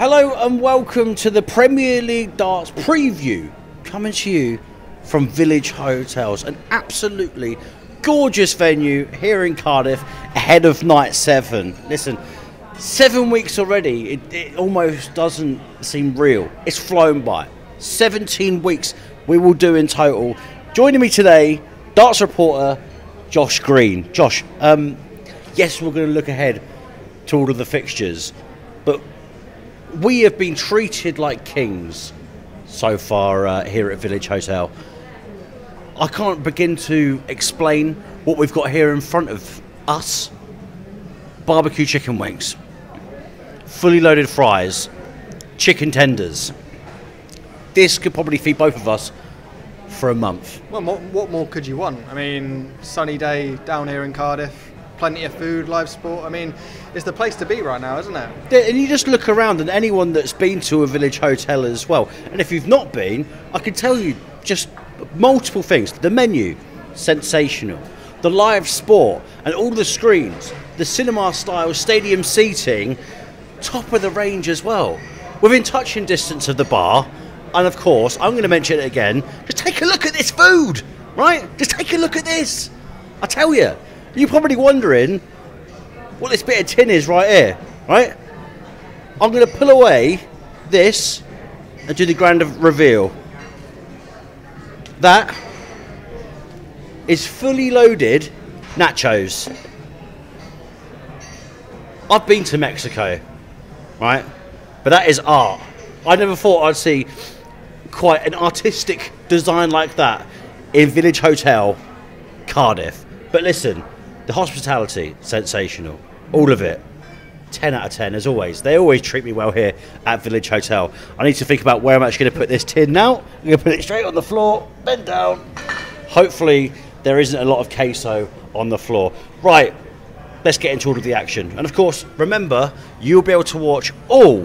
Hello and welcome to the Premier League Darts preview, coming to you from Village Hotels, an absolutely gorgeous venue here in Cardiff ahead of night 7. Listen, 7 weeks already, it almost doesn't seem real. It's flown by. 17 weeks we will do in total. Joining me today, Darts reporter Josh Green. Josh, yes, we're going to look ahead to all of the fixtures, but we have been treated like kings so far here at Village Hotel. I can't begin to explain what we've got here in front of us. Barbecue chicken wings, fully loaded fries, chicken tenders. This could probably feed both of us for a month. Well, what more could you want? I mean, sunny day down here in Cardiff, plenty of food, live sport. I mean, it's the place to be right now, isn't it? Yeah, and you just look around, and anyone that's been to a Village Hotel as well, and if you've not been, I can tell you just multiple things. The menu, sensational. The live sport and all the screens, the cinema-style stadium seating, top of the range as well. Within touching distance of the bar, and of course, I'm going to mention it again, just take a look at this food, right? Just take a look at this. I tell you, you're probably wondering what this bit of tin is right here, right? I'm going to pull away this and do the grand reveal. That is fully loaded nachos. I've been to Mexico, right? But that is art. I never thought I'd see quite an artistic design like that in Village Hotel, Cardiff. But listen, the hospitality, sensational. All of it. 10 out of 10 as always. They always treat me well here at Village Hotel. I need to think about where I'm actually going to put this tin now. I'm going to put it straight on the floor, bend down. Hopefully there isn't a lot of queso on the floor. Right, let's get into all of the action. And of course, remember, you'll be able to watch all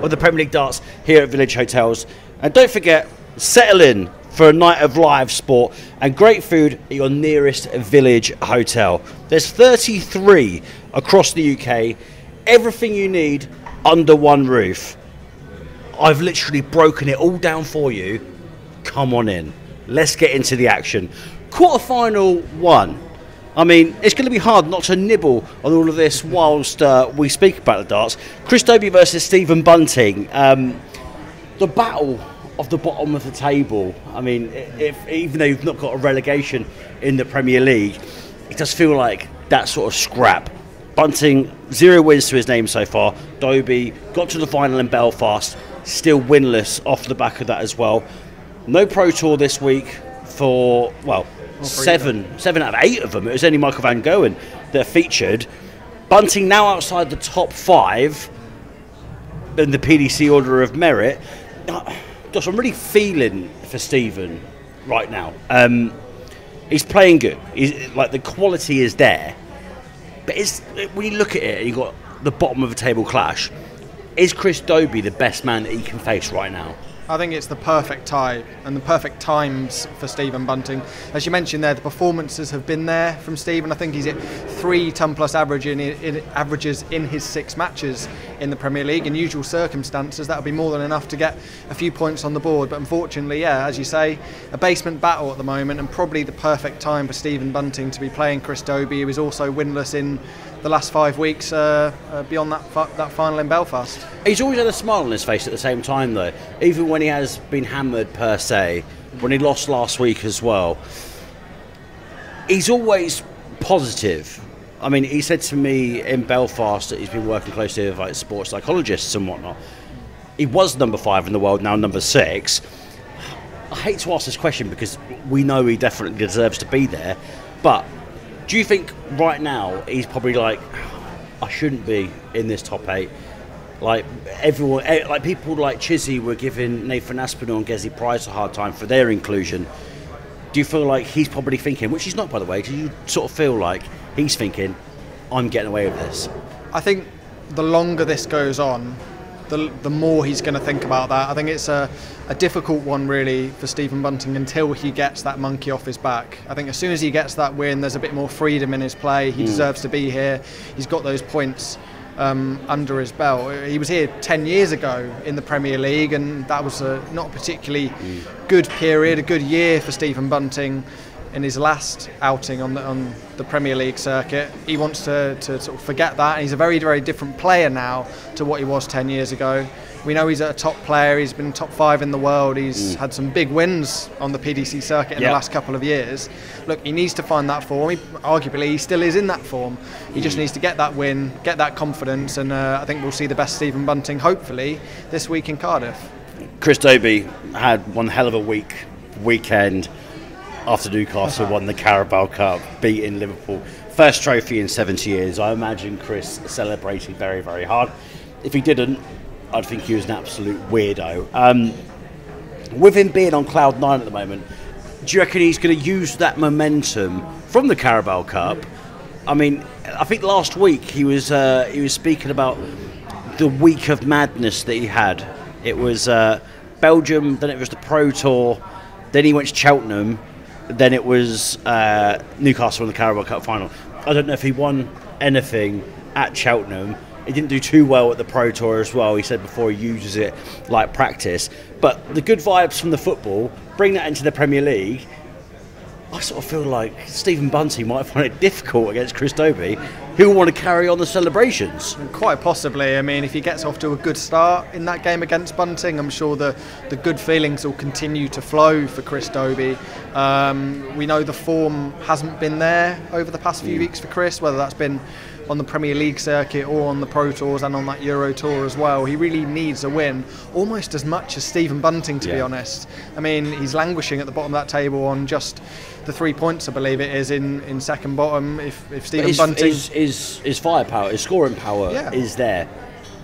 of the Premier League Darts here at Village Hotels. And don't forget, settle in for a night of live sport and great food at your nearest Village Hotel. There's 33 across the UK, everything you need under one roof. I've literally broken it all down for you. Come on in. Let's get into the action. Quarterfinal 1. I mean, it's going to be hard not to nibble on all of this whilst we speak about the darts. Chris Dobey versus Stephen Bunting. The battle of the bottom of the table. I mean, even though you've not got a relegation in the Premier League, it does feel like that sort of scrap. Bunting, 0 wins to his name so far. Dobey got to the final in Belfast, still winless off the back of that as well. No Pro Tour this week for, well, seven out of 8 of them. It was only Michael van Gerwyn that featured. Bunting now outside the top 5 in the PDC order of merit. Gosh, I'm really feeling for Stephen right now. He's playing good. Like, the quality is there. But when you look at it, you've got the bottom of a table clash. Is Chris Dobey the best man that he can face right now? I think it's the perfect time and the perfect times for Stephen Bunting. As you mentioned there, the performances have been there from Stephen. I think he's at 3 ton-plus averages in his 6 matches in the Premier League. In usual circumstances, that would be more than enough to get a few points on the board. But unfortunately, yeah, as you say, a basement battle at the moment, and probably the perfect time for Stephen Bunting to be playing Chris Dobey, who is also winless in the last 5 weeks beyond that final in Belfast. He's always had a smile on his face at the same time, though, even when he has been hammered per se, when he lost last week as well. He's always positive. I mean, he said to me in Belfast that he's been working closely with like sports psychologists and whatnot. He was number 5 in the world, now number 6. I hate to ask this question because we know he definitely deserves to be there, but do you think right now he's probably like, I shouldn't be in this top 8? Like everyone, like people like Chizzy were giving Nathan Aspinall and Gezi Price a hard time for their inclusion. Do you feel like he's probably thinking, which he's not by the way, do you sort of feel like he's thinking, I'm getting away with this? I think the longer this goes on, the more he's going to think about that. I think it's a difficult one really for Stephen Bunting until he gets that monkey off his back. I think as soon as he gets that win, there's a bit more freedom in his play. He deserves to be here. He's got those points. under his belt. He was here 10 years ago in the Premier League, and that was not a particularly good period, a good year for Stephen Bunting in his last outing on the Premier League circuit. He wants to sort of forget that, and he's a very, very different player now to what he was 10 years ago. We know he's a top player, he's been top 5 in the world, he's had some big wins on the PDC circuit in the last couple of years. Look, he needs to find that form. Arguably, he still is in that form. He just needs to get that win, get that confidence, and I think we'll see the best Stephen Bunting, hopefully, this week in Cardiff. Chris Dobie had one hell of a weekend after Newcastle won the Carabao Cup, beating Liverpool. First trophy in 70 years. I imagine Chris celebrated very, very hard. If he didn't, I'd think he was an absolute weirdo. With him being on cloud 9 at the moment, do you reckon he's going to use that momentum from the Carabao Cup? I mean, I think last week he was speaking about the week of madness that he had. It was Belgium, then it was the Pro Tour, then he went to Cheltenham, then it was Newcastle in the Carabao Cup final. I don't know if he won anything at Cheltenham. He didn't do too well at the Pro Tour as well. He said before he uses it like practice. But the good vibes from the football, bring that into the Premier League. I sort of feel like Stephen Bunting might find it difficult against Chris Dobie, who will want to carry on the celebrations. Quite possibly. I mean, if he gets off to a good start in that game against Bunting, I'm sure the good feelings will continue to flow for Chris Dobie. We know the form hasn't been there over the past few weeks for Chris, whether that's been on the Premier League circuit or on the Pro Tours and on that Euro Tour as well. He really needs a win, almost as much as Stephen Bunting, to be honest. I mean, he's languishing at the bottom of that table on just the 3 points, I believe it is, in second bottom. If Stephen Bunting... His firepower, his scoring power is there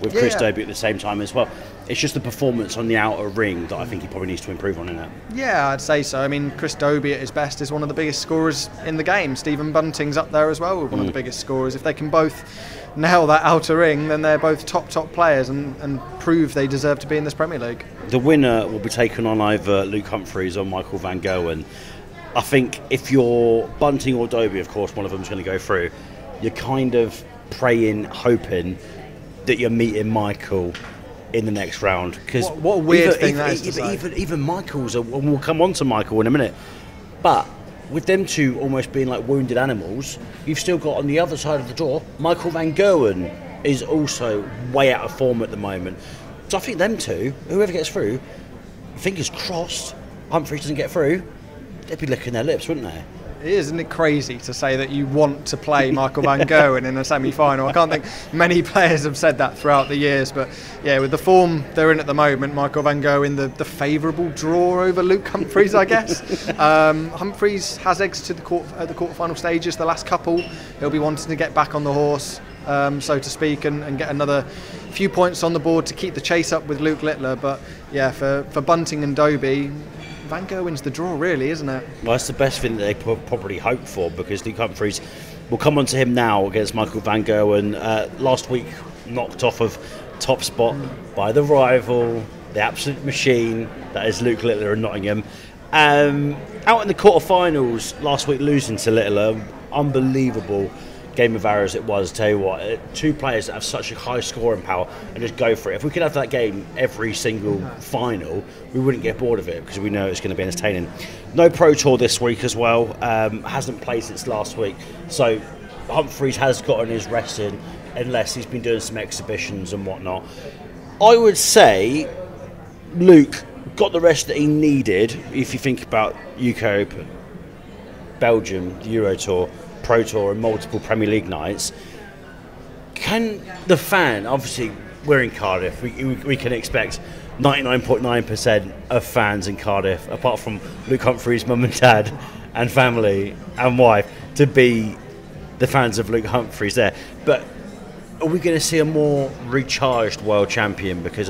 with Chris Dobie at the same time as well. It's just the performance on the outer ring that I think he probably needs to improve on in that. Yeah, I'd say so. I mean, Chris Dobie at his best is one of the biggest scorers in the game. Stephen Bunting's up there as well with one of the biggest scorers. If they can both nail that outer ring, then they're both top players and prove they deserve to be in this Premier League. The winner will be taken on either Luke Humphries or Michael van Gerwen. I think if you're Bunting or Dobie, of course, one of them's going to go through, you're kind of praying, hoping that you're meeting Michael in the next round, because what a weird thing that is to say. Even Michael's, and we'll come on to Michael in a minute, but with them two almost being like wounded animals, you've still got on the other side of the door Michael van Gerwen is also way out of form at the moment. So I think them two, whoever gets through, fingers crossed Humphries doesn't get through, they'd be licking their lips, wouldn't they? Isn't it crazy to say that you want to play Michael van Gerwen in a semi-final? I can't think many players have said that throughout the years, but yeah, with the form they're in at the moment, Michael van Gerwen, the favourable draw over Luke Humphries, I guess. Humphries has exited at the quarter-final stages, the last couple. He'll be wanting to get back on the horse, so to speak, and get another few points on the board to keep the chase up with Luke Littler. But yeah, for Bunting and Dobie, Van Gerwen's the draw, really, isn't it? Well, that's the best thing that they probably hope for, because Luke Humphries will come on to him now against Michael van Gerwen. Last week, knocked off of top spot by the rival, the absolute machine that is Luke Littler in Nottingham. Out in the quarterfinals last week, losing to Littler, unbelievable game of arrows it was. Tell you what, two players that have such a high scoring power and just go for it. If we could have that game every single final, we wouldn't get bored of it, because we know it's going to be entertaining. No Pro Tour this week as well. Hasn't played since last week, so Humphries has gotten his rest in, unless he's been doing some exhibitions and whatnot. I would say Luke got the rest that he needed. If you think about UK Open, Belgium, the Euro Tour, Pro Tour and multiple Premier League nights, can the fan, obviously we're in Cardiff, we can expect 99.9% of fans in Cardiff, apart from Luke Humphries' mum and dad and family and wife, to be the fans of Luke Humphries there. But are we going to see a more recharged world champion? Because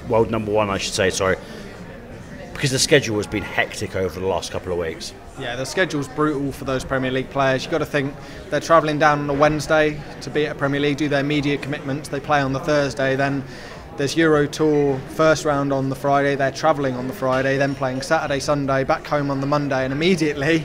world number one, I should say, sorry, because the schedule has been hectic over the last couple of weeks. Yeah, the schedule's brutal for those Premier League players. You've got to think they're travelling down on a Wednesday to be at a Premier League, do their media commitments. They play on the Thursday, then there's Euro Tour first round on the Friday. They're travelling on the Friday, then playing Saturday, Sunday, back home on the Monday, and immediately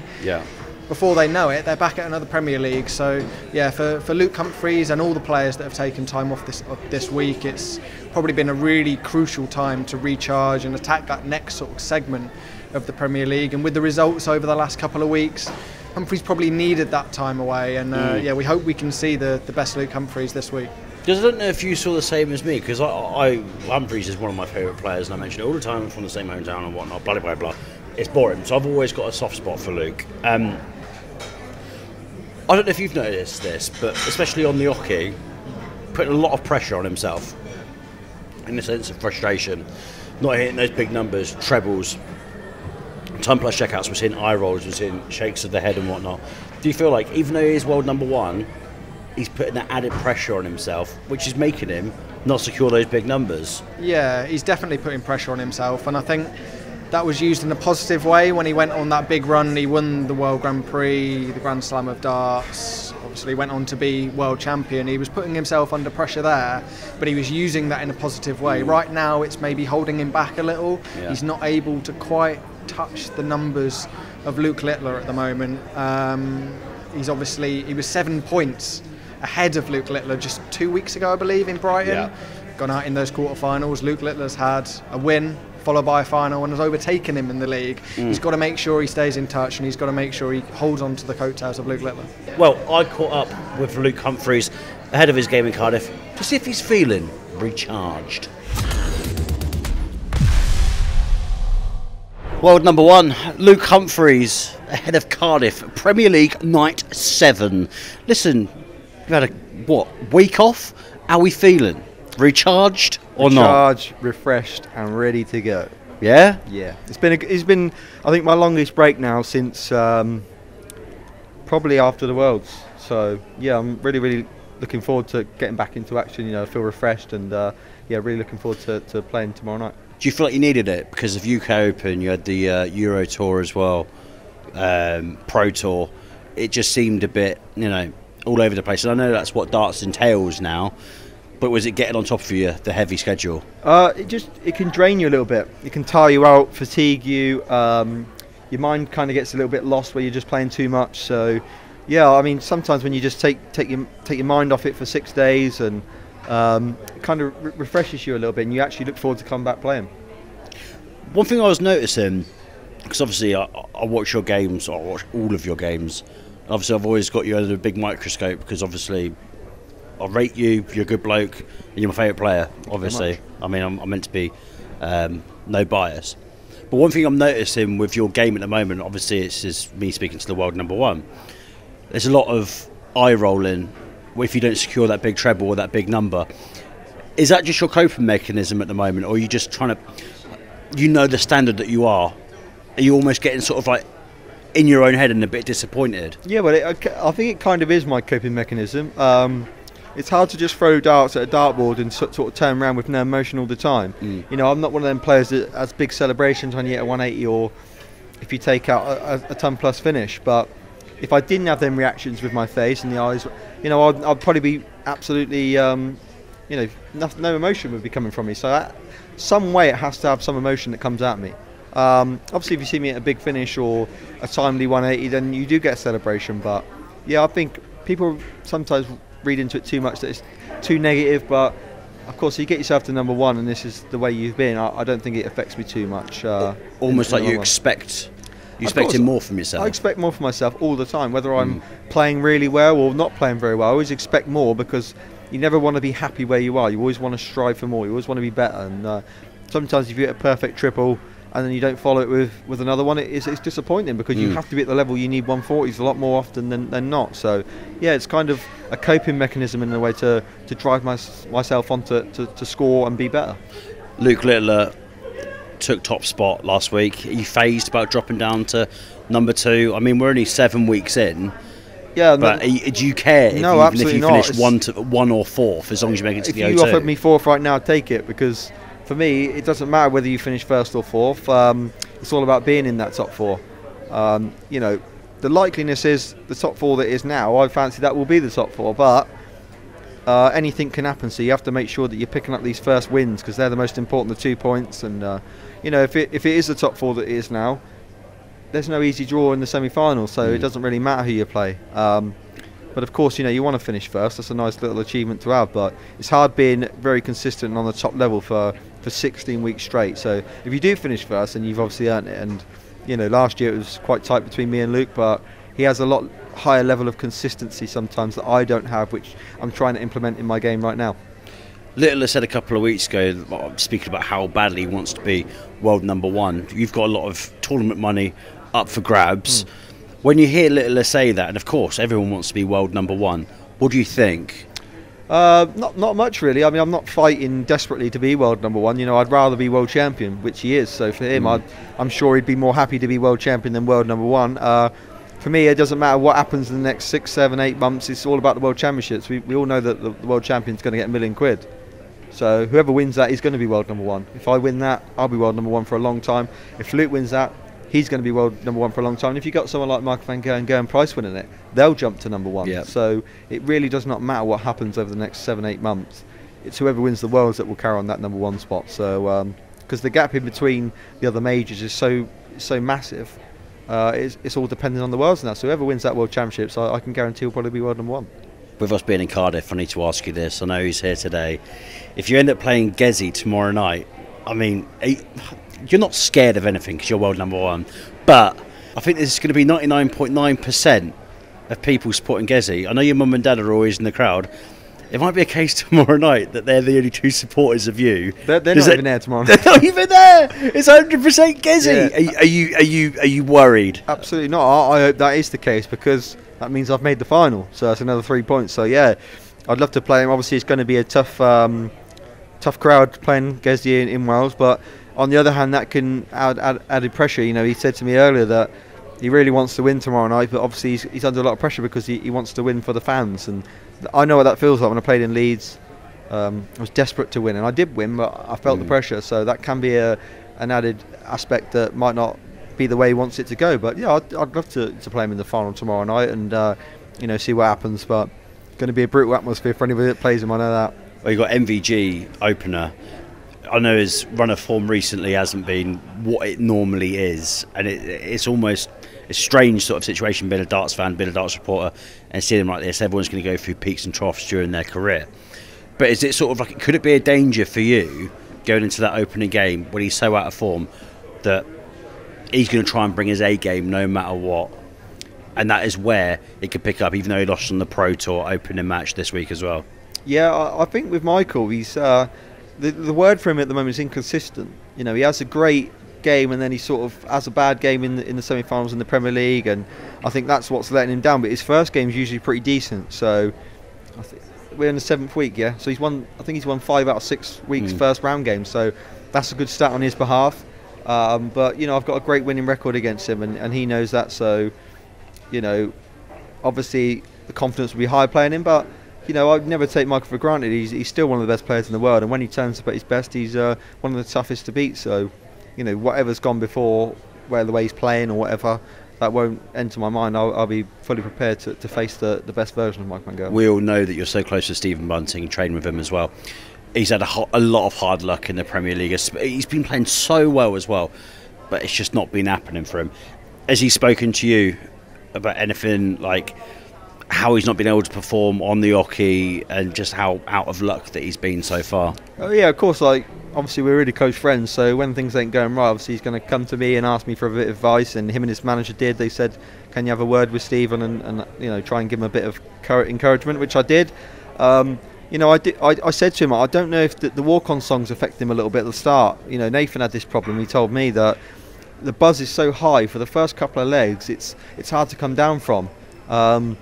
before they know it, they're back at another Premier League. So yeah, for Luke Humphries and all the players that have taken time off this week, it's probably been a really crucial time to recharge and attack that next sort of segment of the Premier League. And with the results over the last couple of weeks, Humphries probably needed that time away. And yeah, we hope we can see the best Luke Humphries this week. Because I don't know if you saw the same as me, because Humphries is one of my favourite players, and I mention it all the time. I'm from the same hometown and whatnot, blah, blah, blah. It's boring, so I've always got a soft spot for Luke. I don't know if you've noticed this, but especially on the hockey, putting a lot of pressure on himself, in the sense of frustration, not hitting those big numbers, trebles, time plus checkouts, was hitting eye rolls, was hitting shakes of the head and whatnot. Do you feel like, even though he is world number one, he's putting that added pressure on himself, which is making him not secure those big numbers? Yeah, he's definitely putting pressure on himself, and I think that was used in a positive way when he went on that big run. He won the World Grand Prix, the Grand Slam of Darts, obviously went on to be world champion. He was putting himself under pressure there, but he was using that in a positive way. Right now it's maybe holding him back a little. Yeah. He's not able to quite touch the numbers of Luke Littler at the moment. He was 7 points ahead of Luke Littler just 2 weeks ago, I believe, in Brighton. Yeah. Gone out in those quarterfinals. Luke Littler's had a win followed by a final and has overtaken him in the league. He's got to make sure he stays in touch, and he's got to make sure he holds on to the coattails of Luke Littler. Well, I caught up with Luke Humphries ahead of his game in Cardiff to see if he's feeling recharged. World number one, Luke Humphries ahead of Cardiff, Premier League night 7. Listen, you've had a week off? How are we feeling? Recharged or not? Recharged, refreshed, and ready to go. Yeah? Yeah. It's been I think my longest break now since probably after the Worlds. So yeah, I'm really looking forward to getting back into action. You know, I feel refreshed, and yeah, really looking forward to playing tomorrow night. Do you feel like you needed it because of UK Open? You had the Euro Tour as well, Pro Tour. It just seemed a bit, all over the place. And I know that's what darts entails now. But was it getting on top of you, the heavy schedule? It can drain you a little bit. It can tire you out, fatigue you. Your mind kind of gets a little bit lost where you're just playing too much. So, yeah, I mean, sometimes when you just take your mind off it for 6 days, and it kind of refreshes you a little bit, and you actually look forward to come back playing. One thing I was noticing, because obviously I watch your games, or I watch all of your games. Obviously, I've always got you under a big microscope because obviously I rate you, you're a good bloke, and you're my favourite player, obviously. I mean, I'm meant to be no bias. But one thing I'm noticing with your game at the moment, obviously it's just me speaking to the world number one, there's a lot of eye rolling if you don't secure that big treble or that big number. Is that just your coping mechanism at the moment, or are you just trying to, the standard that you are you almost getting sort of like in your own head and a bit disappointed? Yeah, well, I think it kind of is my coping mechanism. It's hard to just throw darts at a dartboard and sort of turn around with no emotion all the time. I'm not one of them players that has big celebrations when you hit a 180 or if you take out a ton plus finish. But if I didn't have them reactions with my face and the eyes, I'd probably be absolutely, no emotion would be coming from me. So some way it has to have some emotion that comes at me. Obviously, if you see me at a big finish or a timely 180, then you do get a celebration. But yeah, I think people sometimes read into it too much, that it's too negative. But of course, you get yourself to number one, and this is the way you've been. I don't think it affects me too much. Almost like you expect more from yourself. I expect more from myself all the time, whether I'm playing really well or not playing very well. I always expect more, because you never want to be happy where you are. You always want to strive for more. You always want to be better. And sometimes if you hit a perfect triple and then you don't follow it with another one, it's disappointing, because you have to be at the level you need 140s a lot more often than not. So yeah, it's kind of a coping mechanism in a way to drive myself on to score and be better. Luke Littler took top spot last week. Are you phased about dropping down to number 2? I mean, we're only 7 weeks in. Yeah, but do you care if you finish 1 or 4th, as long as you make it to the O2? If you offered me 4th right now, I'd take it, because for me, it doesn't matter whether you finish 1st or 4th. It's all about being in that top 4. The likeliness is the top 4 that is now. I fancy that will be the top 4, but anything can happen. So you have to make sure that you're picking up these first wins, because they're the most important, the 2 points. And if it is the top 4 that it is now, there's no easy draw in the semi-finals, so it doesn't really matter who you play. But of course, you want to finish first. That's a nice little achievement to have. But it's hard being very consistent on the top level for 16 weeks straight. So if you do finish first, then you've obviously earned it. And last year it was quite tight between me and Luke, but he has a lot higher level of consistency sometimes that I don't have, which I'm trying to implement in my game right now. Littler said a couple of weeks ago, speaking about how badly he wants to be world number one. You've got a lot of tournament money up for grabs. When you hear Littler say that, and of course everyone wants to be world number one, what do you think? Not much really. I mean, I'm not fighting desperately to be world number one. I'd rather be world champion, which he is. So for him, I'm sure he'd be more happy to be world champion than world number one. For me, it doesn't matter what happens in the next 6, 7, 8 months. It's all about the world championships. We all know that the world champion's going to get £1 million. So whoever wins that is going to be world number one. If I win that, I'll be world number one for a long time. If Luke wins that, he's going to be world number one for a long time. And if you've got someone like Michael van Gerwen and Gerwyn Price winning it, they'll jump to number one. Yep. So it really does not matter what happens over the next 7, 8 months. It's whoever wins the Worlds that will carry on that number one spot. So because the gap in between the other majors is so massive, it's all dependent on the Worlds now. So whoever wins that World Championships, I can guarantee will probably be world number one. With us being in Cardiff, I need to ask you this. I know he's here today. If you end up playing Gezi tomorrow night, I mean, you're not scared of anything because you're world number one, but I think this is going to be 99.9% of people supporting Gezi. I know your mum and dad are always in the crowd. It might be a case tomorrow night that they're the only two supporters of you. They're not even there tomorrow night. They're not even there. It's 100% Gezi. Yeah. Are you worried? Absolutely not. I hope that is the case because that means I've made the final. So that's another 3 points. So yeah, I'd love to play him. Obviously, it's going to be a tough crowd playing Gezi in Wales, but on the other hand, that can add added pressure. He said to me earlier that he really wants to win tomorrow night, but obviously he's under a lot of pressure because he wants to win for the fans. And I know what that feels like when I played in Leeds. I was desperate to win, and I did win, but I felt the pressure. So that can be an added aspect that might not be the way he wants it to go. But yeah, I'd love to play him in the final tomorrow night and see what happens. But it's going to be a brutal atmosphere for anybody that plays him. I know that. Well, you've got MVG opener. I know his run of form recently hasn't been what it normally is, and it's almost a strange sort of situation being a darts fan, being a darts reporter, and seeing them like this. Everyone's going to go through peaks and troughs during their career. But is it sort of like, could it be a danger for you going into that opening game when he's so out of form that he's going to try and bring his A game no matter what? And that is where it could pick up, even though he lost on the Pro Tour opening match this week as well. Yeah, I think with Michael, he's the word for him at the moment is inconsistent. He has a great game and then he sort of has a bad game in the semi-finals in the Premier League, and I think that's what's letting him down. But his first game is usually pretty decent. So I think we're in the 7th week, yeah. So I think he's won 5 out of 6 weeks first round games. So that's a good stat on his behalf. But I've got a great winning record against him, and he knows that. So obviously the confidence will be high playing him, but I'd never take Michael for granted. He's still one of the best players in the world, and when he turns up at his best, he's one of the toughest to beat. So, whatever's gone before, whether the way he's playing or whatever, that won't enter my mind. I'll be fully prepared to face the best version of Michael van Gerwen. We all know that you're so close to Stephen Bunting and training with him as well. He's had a lot of hard luck in the Premier League. He's been playing so well as well, but it's just not been happening for him. Has he spoken to you about anything like how he's not been able to perform on the hockey and just how out of luck that he's been so far? Oh yeah, of course. Obviously we're really close friends, so when things ain't going right, obviously he's going to come to me and ask me for a bit of advice, and him and his manager did. They said, can you have a word with Stephen and try and give him a bit of encouragement, which I did. I said to him, I don't know if the walk-on songs affected him a little bit at the start. Nathan had this problem. He told me that the buzz is so high for the first couple of legs, it's hard to come down from.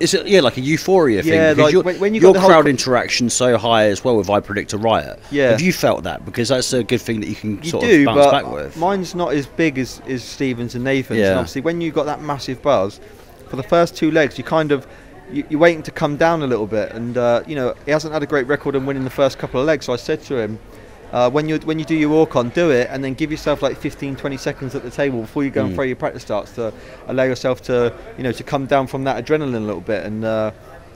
Is it like a euphoria thing? Yeah, because when you your got crowd interaction so high as well with I Predict a Riot. Yeah. Have you felt that? Because that's a good thing that you can sort of bounce back with. Mine's not as big as Stephen's and Nathan's. Yeah. And obviously, when you got that massive buzz for the first 2 legs, you're waiting to come down a little bit, and he hasn't had a great record in winning the first couple of legs. So I said to him, when you do your walk-on, do it, and then give yourself like 15-20 seconds at the table before you go and throw your practice starts to allow yourself to to come down from that adrenaline a little bit. And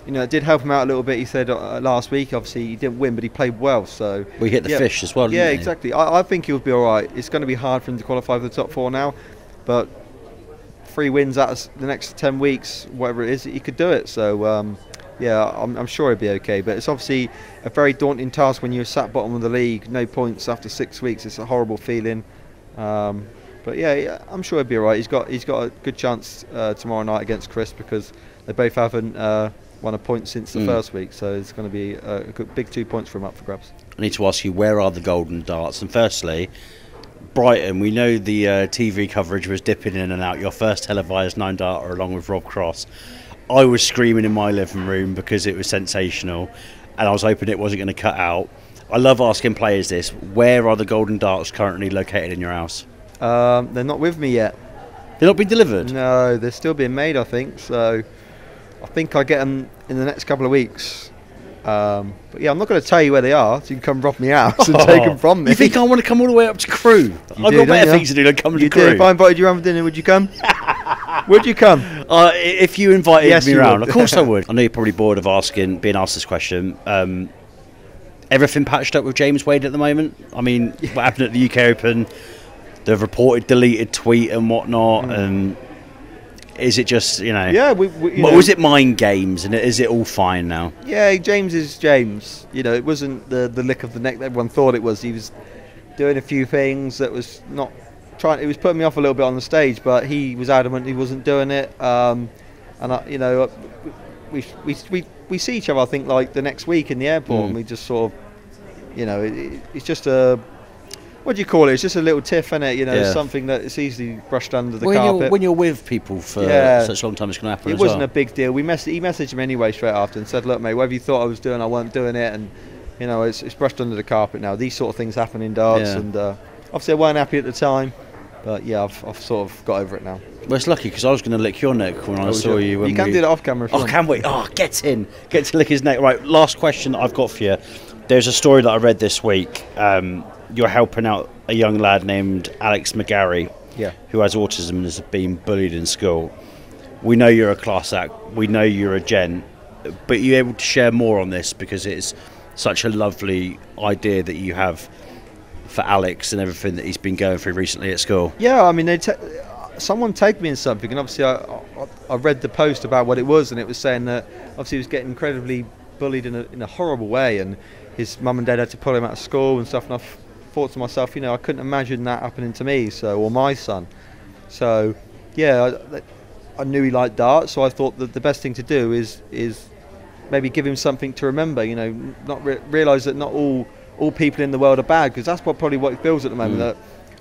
it did help him out a little bit. He said last week, obviously he didn't win, but he played well. So we hit the fish as well. Didn't he? Exactly. I think he'll be all right. It's going to be hard for him to qualify for the top 4 now, but 3 wins out of the next 10 weeks, whatever it is, he could do it. So yeah, I'm sure he'll be okay. But it's obviously a very daunting task when you're sat bottom of the league, no points after 6 weeks. It's a horrible feeling. But yeah, I'm sure he'll be alright. He's got a good chance tomorrow night against Chris, because they both haven't won a point since the first week. So it's going to be a big 2 points for him up for grabs. I need to ask you, where are the golden darts? And firstly, Brighton, we know the TV coverage was dipping in and out. Your first televised 9-darter along with Rob Cross. I was screaming in my living room because it was sensational, and I was hoping it wasn't going to cut out. I love asking players this. Where are the golden darts currently located in your house? They're not with me yet. They're not been delivered? No, they're still being made, I think. So I think I'll get them in the next couple of weeks. But yeah, I'm not going to tell you where they are, so you can come rob me house and take them from me. You think I want to come all the way up to Crewe? I've got better things to do than come to Crewe. If I invited you around for dinner, would you come? Would you come? If you invited me around, would. Of course I would. I know you're probably bored of being asked this question. Everything patched up with James Wade at the moment? I mean, what happened at the UK Open? The reported deleted tweet and whatnot, and is it just, Yeah, was it mind games, and is it all fine now? Yeah, James is James. It wasn't the lick of the neck that everyone thought it was. He was doing a few things that was not trying. It was putting me off a little bit on the stage, but he was adamant he wasn't doing it. And we see each other, I think, like the next week in the airport, and we just sort of, it's just a. What do you call it? It's just a little tiff, isn't it? Something that it's easily brushed under the carpet. When you're with people for such a long time, it's going to happen. It wasn't a big deal. He messaged him anyway straight after and said, "Look, mate, whatever you thought I was doing, I weren't doing it." And it's brushed under the carpet now. These sort of things happen in darts, and obviously I weren't happy at the time, but yeah, I've sort of got over it now. Well, it's lucky, because I was going to lick your neck when I saw you. You can do that off camera. Oh, can we? Oh, get to lick his neck. Right, last question I've got for you. There's a story that I read this week. You're helping out a young lad named Alex McGarry, who has autism and has been bullied in school. We know you're a class act. We know you're a gent. But you're able to share more on this, because it's such a lovely idea that you have for Alex and everything that he's been going through recently at school. Yeah, I mean, someone tagged me in something, and obviously I read the post about what it was, and it was saying that obviously he was getting incredibly bullied in a horrible way, and his mum and dad had to pull him out of school and stuff. And I thought to myself, I couldn't imagine that happening to me, or my son. So yeah, I knew he liked darts, so I thought that the best thing to do is maybe give him something to remember. Not realise that not all people in the world are bad, because that's probably what he feels at the moment, that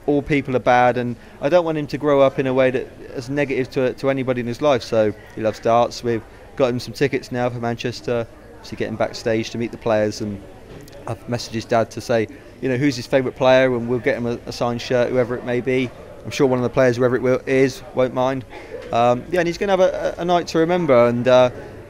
all people are bad, and I don't want him to grow up in a way that is negative to anybody in his life. So he loves darts. We've got him some tickets now for Manchester, so getting backstage to meet the players, and I've messaged his dad to say, who's his favourite player, and we'll get him a signed shirt, whoever it may be. I'm sure one of the players, whoever it is, won't mind. And he's going to have a night to remember, and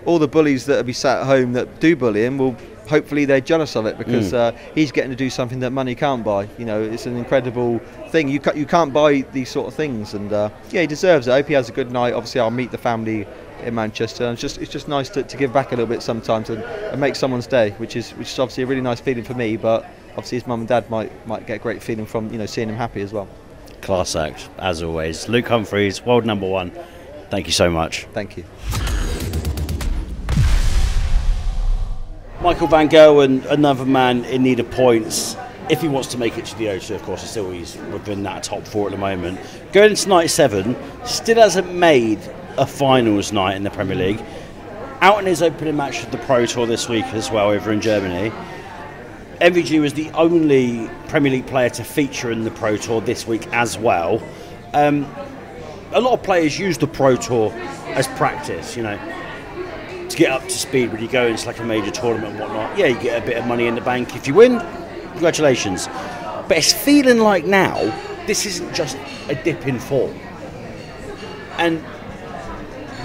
all the bullies that will be sat at home that do bully him will, hopefully they're jealous of it, because he's getting to do something that money can't buy. It's an incredible thing. You can't buy these sort of things, and he deserves it. I hope he has a good night. Obviously I'll meet the family in Manchester, and it's just nice to give back a little bit sometimes, and make someone's day, which is obviously a really nice feeling for me, but obviously his mum and dad might get a great feeling from seeing him happy as well. Class act, as always. Luke Humphries, world number 1. Thank you so much. Thank you. Michael van Gerwen, another man in need of points. If he wants to make it to the O2, of course, he's within that top 4 at the moment. Going into night 7, still hasn't made a finals night in the Premier League. Out in his opening match of the Pro Tour this week as well, over in Germany. MVG was the only Premier League player to feature in the Pro Tour this week as well. A lot of players use the Pro Tour as practice, to get up to speed when you go into like a major tournament and whatnot. Yeah, you get a bit of money in the bank. If you win, congratulations. But it's feeling like now, this isn't just a dip in form. And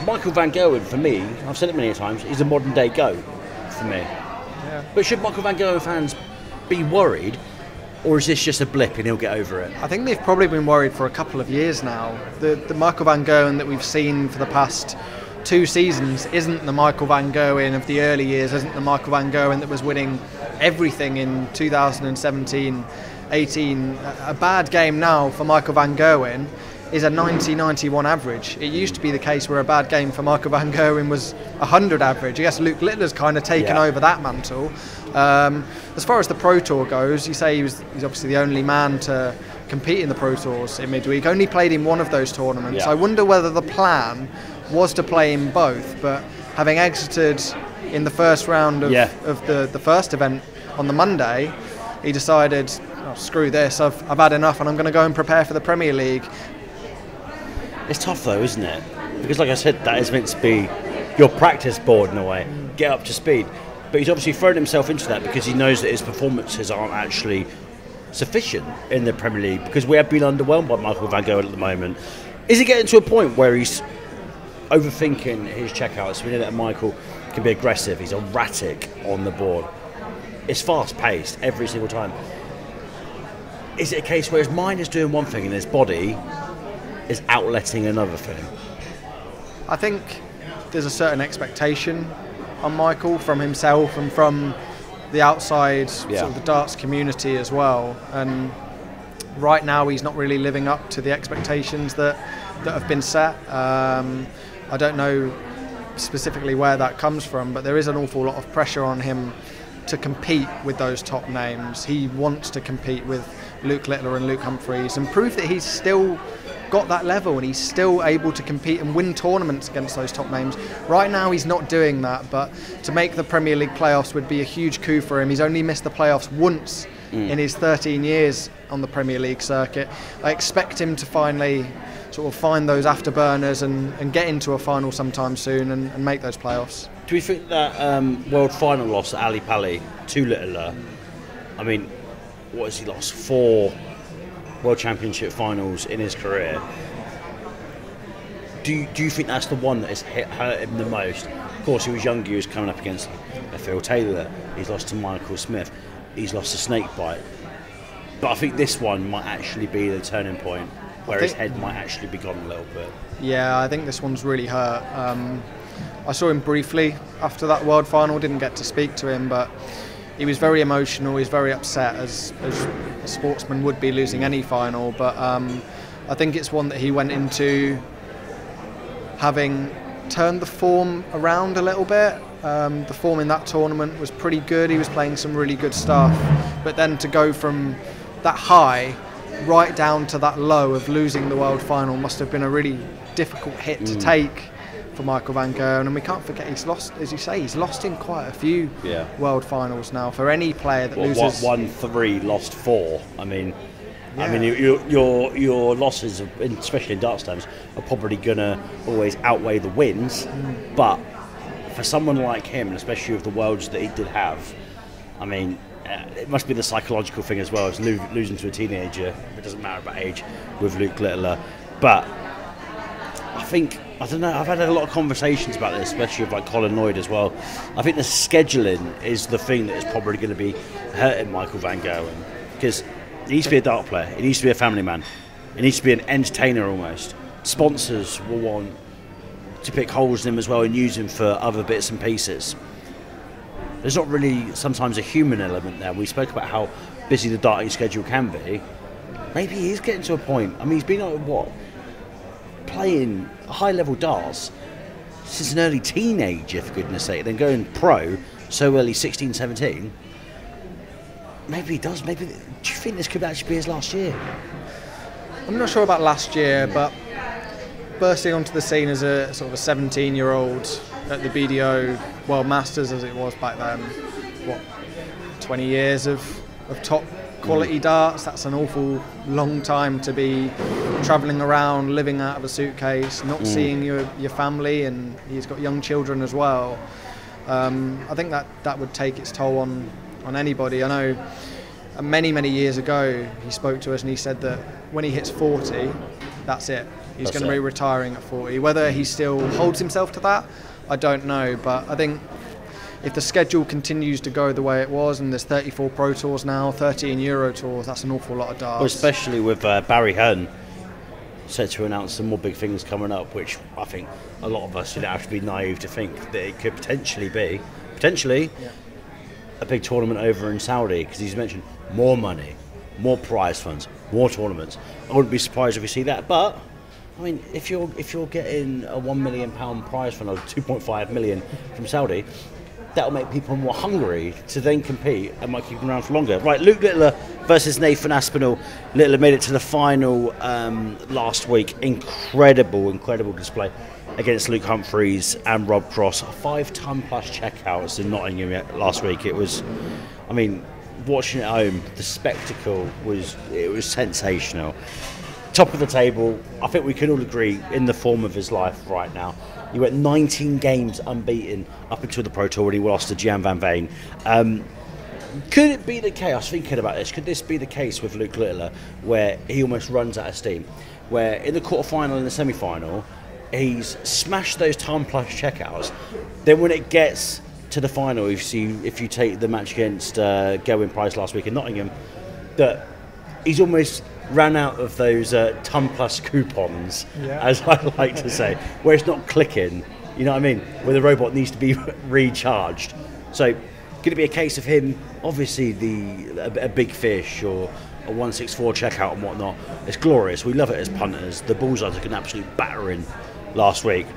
Michael van Gerwen, for me, I've said it many times, he's a modern day GOAT for me. Yeah. But should Michael van Gerwen fans be worried, or is this just a blip and he'll get over it? I think they've probably been worried for a couple of years now. The Michael van Gerwen that we've seen for the past 2 seasons isn't the Michael van Gerwen of the early years, isn't the Michael van Gerwen that was winning everything in 2017, 18. A bad game now for Michael van Gerwen is a 90-91 average. It used to be the case where a bad game for Michael van Gerwen was 100 average. I guess Luke Littler's kind of taken over that mantle. As far as the Pro Tour goes, you say he's obviously the only man to compete in the Pro Tours in midweek. Only played in one of those tournaments. Yeah. I wonder whether the plan was to play in both, but having exited in the first round of the first event on the Monday, he decided, oh, screw this, I've had enough and I'm going to go and prepare for the Premier League. It's tough though, isn't it? Because like I said, that is meant to be your practice board in a way, get up to speed. But he's obviously thrown himself into that because he knows that his performances aren't actually sufficient in the Premier League, because we have been underwhelmed by Michael van Gerwen at the moment. Is he getting to a point where he's overthinking his checkouts? We know that Michael can be aggressive, he's erratic on the board. It's fast paced every single time. Is it a case where his mind is doing one thing and his body is outletting another thing? I think there's a certain expectation on Michael from himself and from the outside sort of the darts community as well, and right now he's not really living up to the expectations that have been set. I don't know specifically where that comes from, but there is an awful lot of pressure on him to compete with those top names. He wants to compete with Luke Littler and Luke Humphries and prove that he's still got that level and he's still able to compete and win tournaments against those top names. Right now he's not doing that, but to make the Premier League playoffs would be a huge coup for him. He's only missed the playoffs once in his 13 years on the Premier League circuit. I expect him to finally sort of find those afterburners and get into a final sometime soon and make those playoffs. Do we think that world final loss at Ali Pali to Littler, I mean, what has he lost? 4 World Championship finals in his career. Do you think that's the one that has hurt him the most? Of course, he was younger, he was coming up against Phil Taylor, he's lost to Michael Smith, he's lost to Snakebite. But I think this one might actually be the turning point, where his head might actually be gone a little bit. Yeah, I think this one's really hurt. I saw him briefly after that World Final, didn't get to speak to him, but he was very emotional, he's very upset, as a sportsman would be losing any final, but I think it's one that he went into having turned the form around a little bit. The form in that tournament was pretty good, he was playing some really good stuff, but then to go from that high right down to that low of losing the World Final must have been a really difficult hit to take for Michael van Gerwen, and we can't forget he's lost, as you say, he's lost in quite a few World Finals now. For any player that loses, won 3, lost 4. I mean, your losses, especially in darts terms, are probably gonna always outweigh the wins. But for someone like him, and especially with the worlds that he did have, I mean, it must be the psychological thing as well as losing to a teenager. It doesn't matter about age with Luke Littler, but I don't know, I've had a lot of conversations about this, especially with like Colin Lloyd as well. I think the scheduling is the thing that is probably going to be hurting Michael van Gerwen, because he needs to be a dart player, he needs to be a family man, he needs to be an entertainer almost. Sponsors will want to pick holes in him as well and use him for other bits and pieces. There's not really sometimes a human element there. We spoke about how busy the darting schedule can be. Maybe he is getting to a point. I mean, he's been playing high-level darts since an early teenager, for goodness sake, then going pro so early, 16, 17. Maybe he does. Maybe. Do you think this could actually be his last year? I'm not sure about last year, but bursting onto the scene as a sort of a 17-year-old at the BDO World Masters, as it was back then, 20 years of top quality darts, that's an awful long time to be travelling around, living out of a suitcase, not seeing your family, and he's got young children as well. I think that would take its toll on anybody. I know many years ago he spoke to us and he said that when he hits 40, that's it. He's going to be retiring at 40. Whether he still holds himself to that, I don't know, but I think if the schedule continues to go the way it was, and there's 34 Pro Tours now, 13 Euro Tours, that's an awful lot of darts. Well, especially with Barry Hearn set to announce some more big things coming up, which I think a lot of us should have to be naive to think that it could potentially be a big tournament over in Saudi, because he's mentioned more money, more prize funds, more tournaments. I wouldn't be surprised if we see that, but I mean, if you're getting a £1 million prize for another 2.5 million from Saudi, that'll make people more hungry to then compete and might keep them around for longer. Right, Luke Littler versus Nathan Aspinall. Littler made it to the final last week. Incredible display against Luke Humphries and Rob Cross. 5-ton plus checkouts in Nottingham last week. It was, I mean, watching it at home, the spectacle was sensational. Top of the table, I think we can all agree, in the form of his life right now. He went 19 games unbeaten up until the Pro Tour when he lost to Gian Van Veen. Could it be the case, I was thinking about this, could this be the case with Luke Littler where he almost runs out of steam? Where in the quarterfinal and the semi-final, he's smashed those time plus checkouts. Then when it gets to the final, if you take the match against Gerwyn Price last week in Nottingham, that he's almost ran out of those ton plus coupons, as I like to say, where it's not clicking, you know what I mean, where the robot needs to be recharged. So could it be a case of him, obviously a big fish or a 164 checkout and whatnot, it's glorious, we love it as punters, the bullseye took an absolute battering last week,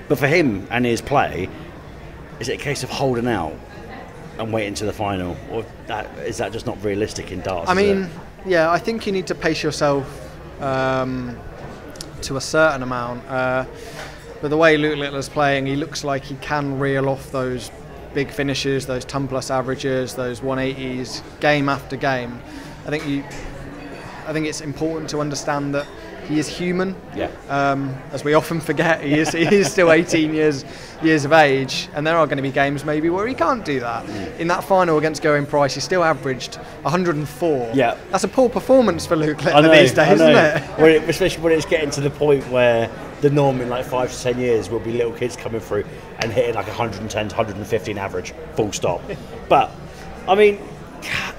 but for him and his play, is it a case of holding out and waiting to the final, or is that just not realistic in darts? I mean, yeah, I think you need to pace yourself to a certain amount. But the way Luke Littler's playing, he looks like he can reel off those big finishes, those ton plus averages, those 180s, game after game. I think it's important to understand that he is human. Yeah. As we often forget, he is still 18 years of age, and there are going to be games maybe where he can't do that. In that final against Gerwyn Price, he still averaged 104. Yeah. That's a poor performance for Luke Littler these days, isn't it? Especially when it's getting to the point where the norm in like 5 to 10 years will be little kids coming through and hitting like 110 to 115 average, full stop. But, I mean,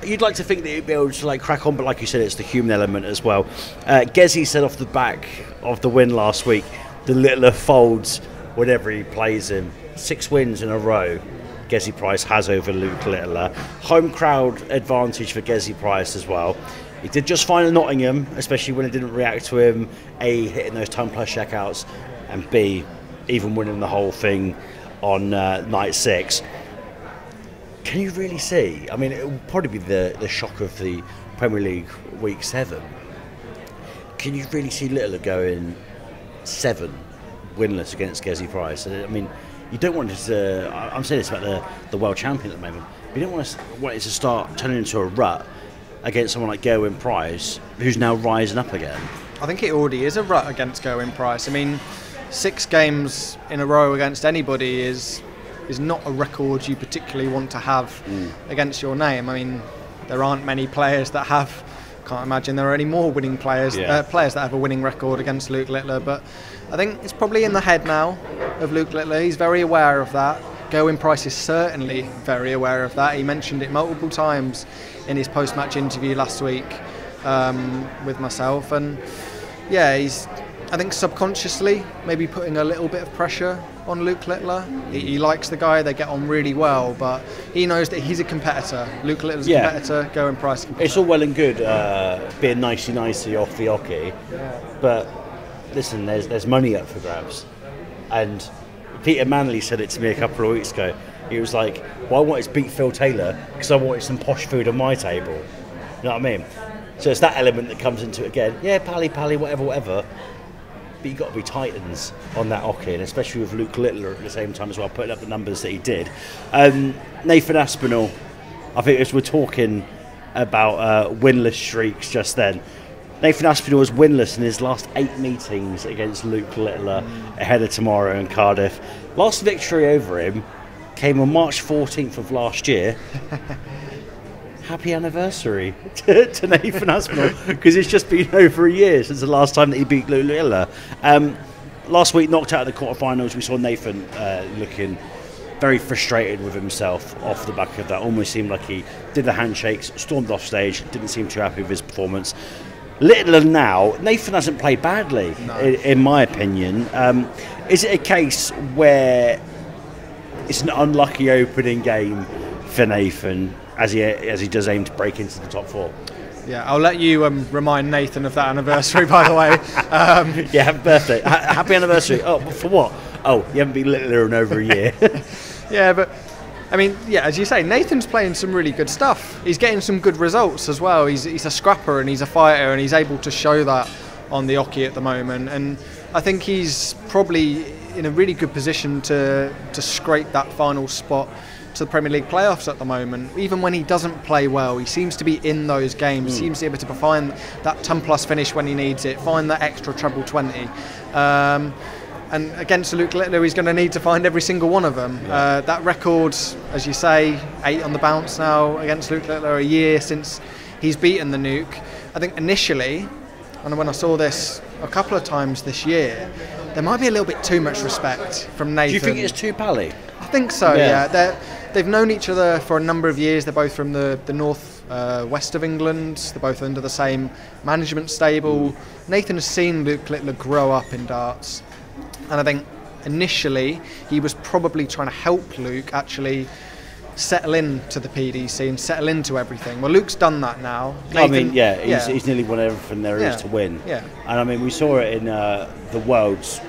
you'd like to think that he'd be able to like crack on, but like you said, it's the human element as well. Gezi said off the back of the win last week, the Littler folds whenever he plays him. 6 wins in a row Gezi Price has over Luke Littler. Home crowd advantage for Gezi Price as well. He did just fine in Nottingham, especially when it didn't react to him, A, hitting those ton plus checkouts, and B, even winning the whole thing on night 6. Can you really see? I mean, it will probably be the shock of the Premier League week 7. Can you really see Littler going 7 winless against Gezi Price? I mean, you don't want it to. I'm saying this about the world champion at the moment. But you don't want it to start turning into a rut against someone like Gerwyn Price, who's now rising up again. I think it already is a rut against Gerwyn Price. I mean, 6 games in a row against anybody is not a record you particularly want to have against your name. I mean, there aren't many players that have. Can't imagine there are any more winning players players that have a winning record against Luke Littler. But I think it's probably in the head now of Luke Littler. He's very aware of that. Gerwyn Price is certainly very aware of that. He mentioned it multiple times in his post-match interview last week with myself, and yeah, he's, I think, subconsciously maybe putting a little bit of pressure on Luke Littler. He likes the guy, they get on really well, but he knows that he's a competitor. Luke Littler's a competitor, Gerwyn Price competitor. It's all well and good being nicey off the hockey, but listen, there's money up for grabs. And Peter Manley said it to me a couple of weeks ago. He was like, well, I wanted to beat Phil Taylor because I wanted some posh food on my table. You know what I mean? So it's that element that comes into it again. Yeah, pally, whatever. But you've got to be titans on that hockey, and especially with Luke Littler at the same time as well, putting up the numbers that he did. Nathan Aspinall, I think as we're talking about winless streaks just then, Nathan Aspinall was winless in his last 8 meetings against Luke Littler ahead of tomorrow in Cardiff. Last victory over him came on March 14th of last year. Happy anniversary to Nathan Aspinall, because it's just been over a year since the last time that he beat Luke Littler. Last week, knocked out of the quarterfinals, we saw Nathan looking very frustrated with himself off the back of that. Almost seemed like he did the handshakes, stormed off stage, didn't seem too happy with his performance. Littler now, Nathan hasn't played badly, in my opinion. Is it a case where it's an unlucky opening game for Nathan, as he does aim to break into the top 4? Yeah, I'll let you remind Nathan of that anniversary, by the way. Yeah, happy birthday. Happy anniversary. Oh, for what? Oh, you haven't been littler in over a year. Yeah, but I mean, yeah, as you say, Nathan's playing some really good stuff. He's getting some good results as well. He's a scrapper and he's a fighter, and he's able to show that on the Oki at the moment. And I think he's probably in a really good position to scrape that final spot to the Premier League playoffs at the moment. Even when he doesn't play well, he seems to be in those games. He seems to be able to find that 10+ finish when he needs it, find that extra treble 20. And against Luke Littler, he's going to need to find every single one of them. Yeah. That record, as you say, 8 on the bounce now against Luke Littler, a year since he's beaten the Nuke. I think initially, and when I saw this a couple of times this year, there might be a little bit too much respect from Nathan. Do you think it's too pally? I think so, yeah. They've known each other for a number of years. They're both from the north west of England. They're both under the same management stable. Nathan has seen Luke Littler grow up in darts. And I think initially he was probably trying to help Luke actually settle into the PDC and settle into everything. Well, Luke's done that now. Nathan, he's nearly won everything there is to win. Yeah. And I mean, we saw it in the Worlds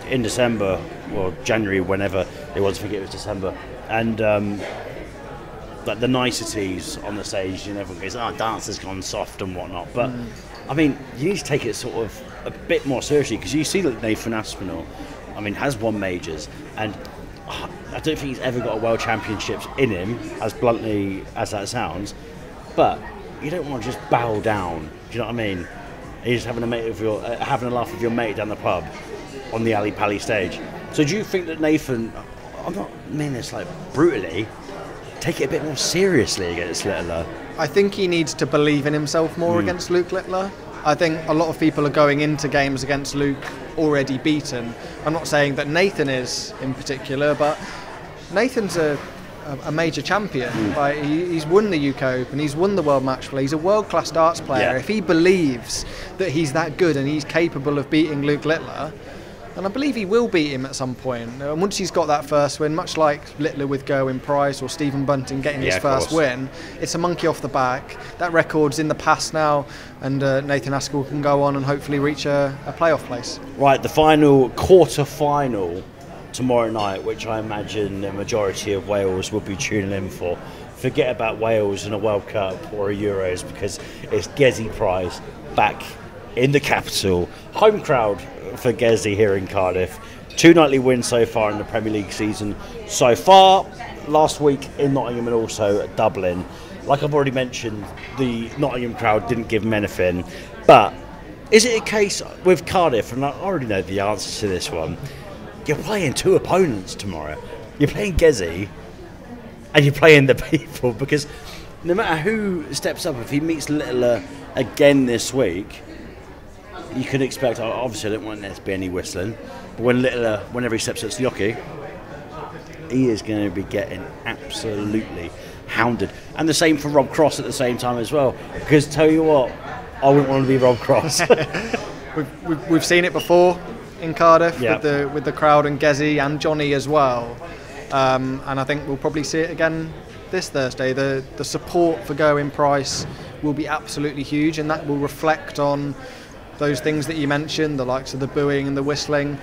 in December, or January, whenever it was. I think it was December. And like the niceties on the stage, and everyone goes, dance has gone soft and whatnot. But I mean, you need to take it sort of a bit more seriously, because you see that Nathan Aspinall, I mean, has won majors, and I don't think he's ever got a World Championships in him, as bluntly as that sounds. But you don't want to just bow down. Do you know what I mean? You're just having having a laugh with your mate down the pub on the Ali Pally stage. So do you think that Nathan, I'm not meaning this like brutally, take it a bit more seriously against Littler? I think he needs to believe in himself more against Luke Littler. I think a lot of people are going into games against Luke already beaten. I'm not saying that Nathan is in particular, but Nathan's a major champion. Like, he's won the UK Open, he's won the World Match Play, he's a world-class darts player. Yeah. If he believes that he's that good and he's capable of beating Luke Littler, and I believe he will beat him at some point. And once he's got that first win, much like Littler with Gerwyn Price or Stephen Bunting getting his first win, it's a monkey off the back. That record's in the past now, and Nathan Aspinall can go on and hopefully reach a playoff place. Right, the final quarter-final tomorrow night, which I imagine the majority of Wales will be tuning in for. Forget about Wales in a World Cup or a Euros, because it's Gezi Prize back in the capital. Home crowd for Gezi here in Cardiff. 2 nightly wins so far in the Premier League season so far. Last week in Nottingham and also at Dublin. Like I've already mentioned, the Nottingham crowd didn't give them anything. But is it a case with Cardiff, and I already know the answer to this one, you're playing 2 opponents tomorrow. You're playing Gezi and you're playing the people, because no matter who steps up, if he meets Littler again this week, you can expect, obviously I don't want there to be any whistling, but when Littler, whenever he steps up to the Oki, he is going to be getting absolutely hounded. And the same for Rob Cross at the same time as well, because tell you what, I wouldn't want to be Rob Cross. We've seen it before in Cardiff with the crowd and Gezi and Johnny as well, and I think we'll probably see it again this Thursday. The support for Gerwyn Price will be absolutely huge, and that will reflect on those things that you mentioned, the likes of the booing and the whistling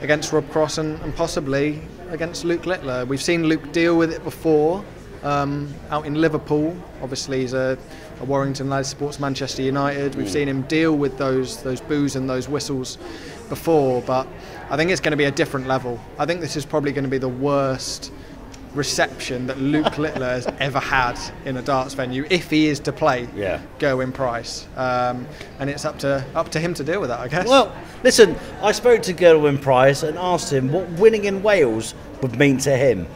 against Rob Cross and possibly against Luke Littler. We've seen Luke deal with it before out in Liverpool. Obviously he's a Warrington lad, supports Manchester United. We've seen him deal with those boos and those whistles before, but I think it's going to be a different level. I think this is probably going to be the worst reception that Luke Littler has ever had in a darts venue, if he is to play Gerwyn Price, and it's up to him to deal with that, I guess. Well, listen, I spoke to Gerwyn Price and asked him what winning in Wales would mean to him.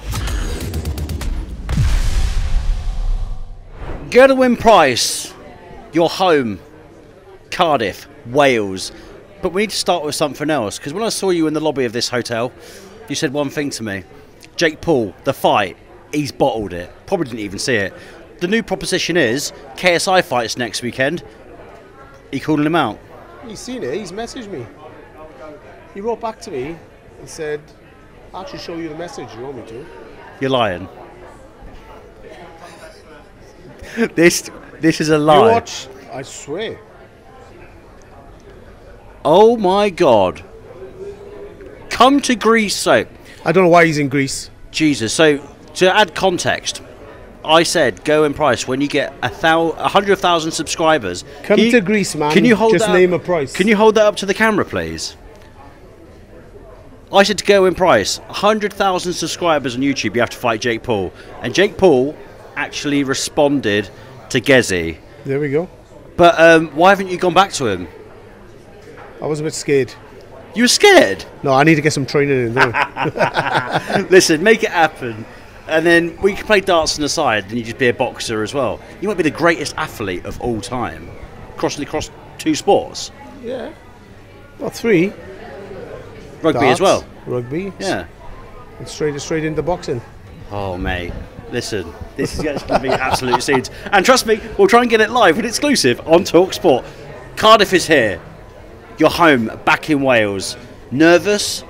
Gerwyn Price, your home, Cardiff, Wales. But we need to start with something else, because when I saw you in the lobby of this hotel, you said one thing to me. Jake Paul, the fight, he's bottled it. Probably didn't even see it. The new proposition is KSI fights next weekend. Are you calling him out? He's seen it, he's messaged me. He wrote back to me and said, I'll actually show you the message, you want me to? You're lying. This This is a You lie. watch, I swear. Oh my God. Come to Greece, so. I don't know why he's in Greece. Jesus. So, to add context, I said, Gerwyn Price, when you get 100,000 subscribers. Come to Greece, man. Can you hold Just that name up, a price. Can you hold that up to the camera, please? I said to Gerwyn Price, 100,000 subscribers on YouTube, you have to fight Jake Paul. And Jake Paul actually responded to Gezi. There we go. But why haven't you gone back to him? I was a bit scared. You were scared? No, I need to get some training in, don't I? Listen, make it happen. And then we can play darts on the side, and you just be a boxer as well. You might be the greatest athlete of all time, crossing across 2 sports. Yeah. Well, 3. Rugby Darts, as well. Rugby. Yeah. And straight into boxing. Oh, mate. Listen, this is going to be absolute scenes. And trust me, we'll try and get it live and exclusive on talkSPORT. Cardiff is here. You're home, back in Wales. Nervous?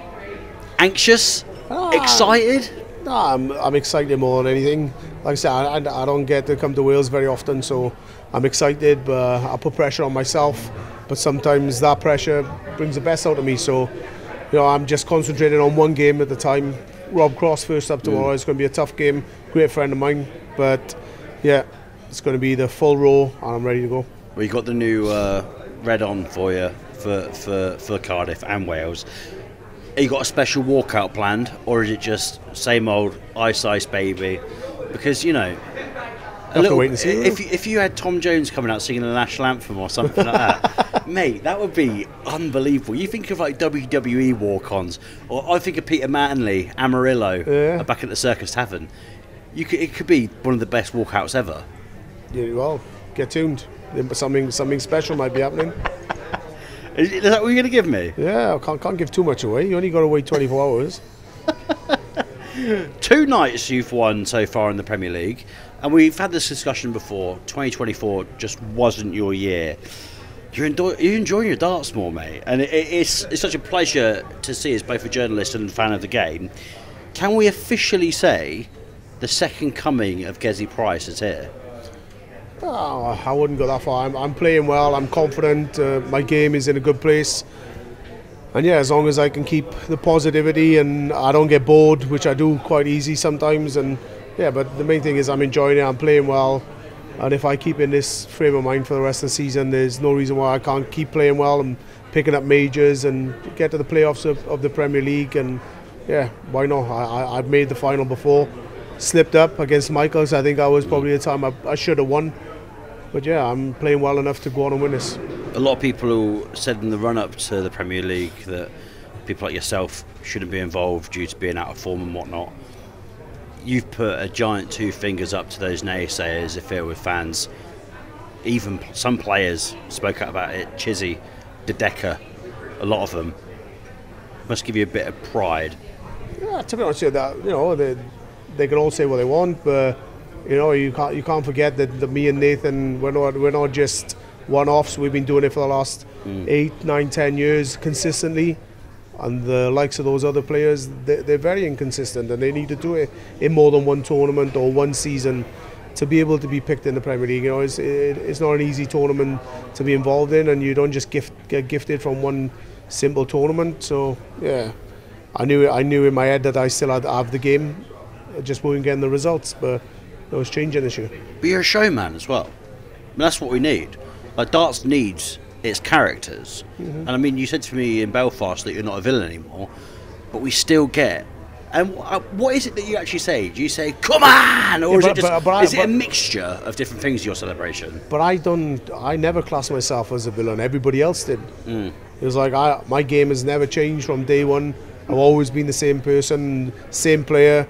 Anxious? Excited? No, I'm excited more than anything. Like I said, I don't get to come to Wales very often, so I'm excited, but I put pressure on myself. But sometimes that pressure brings the best out of me, so I'm just concentrating on one game at a time. Rob Cross first up tomorrow. It's going to be a tough game. Great friend of mine, but yeah, it's going to be the full row, and I'm ready to go. Well, you got the new red on for you for Cardiff and Wales. Have you got a special walkout planned, or is it just same old ice baby? Because Wait and see. if you had Tom Jones coming out singing the national anthem or something like that, mate, that would be unbelievable. You think of like WWE walk-ons, or I think of Peter Manley, Amarillo, back at the Circus Tavern. It could be one of the best walkouts ever. Yeah, well, get tuned. Something special might be happening. Is that what you're going to give me? Yeah, I can't give too much away. You only got to wait 24 hours. 2 nights you've won so far in the Premier League, and we've had this discussion before. 2024 just wasn't your year. You're enjoying your darts more, mate, and it's such a pleasure to see as both a journalist and a fan of the game. Can we officially say the second coming of Gezi Price is here? Oh, I wouldn't go that far. I'm playing well. I'm confident. My game is in a good place. And yeah, as long as I can keep the positivity and I don't get bored, which I do quite easy sometimes. And yeah, but the main thing is I'm enjoying it. I'm playing well. And if I keep in this frame of mind for the rest of the season, there's no reason why I can't keep playing well and picking up majors and get to the playoffs of the Premier League. And yeah, why not? I've made the final before. Slipped up against Michaels. I think that was probably the time I should have won. But yeah, I'm playing well enough to go on and win this. A lot of people who said in the run-up to the Premier League that people like yourself shouldn't be involved due to being out of form and whatnot. You've put a giant 2 fingers up to those naysayers if they're with fans. Even some players spoke out about it. Chizzy, Dedeker, a lot of them. Must give you a bit of pride. Yeah, to be honest with you, they can all say what they want, but you can't forget that me and Nathan, we're not just one-offs. We've been doing it for the last 8, 9, 10 years consistently, and the likes of those other players, they're very inconsistent, and they need to do it in more than one tournament or one season to be able to be picked in the Premier League. It's not an easy tournament to be involved in, and you don't just get gifted from one simple tournament. So yeah, I knew in my head that I still had to have the game. I just weren't getting the results, but it was changing this year. But you're a showman as well. I mean, that's what we need. Like, darts needs its characters. And I mean, you said to me in Belfast that you're not a villain anymore, but we still get. And what is it that you actually say? Do you say "come on," or is it a mixture of different things? Your celebration. But I never classed myself as a villain. Everybody else did. It was like my game has never changed from day one. I've always been the same person, same player.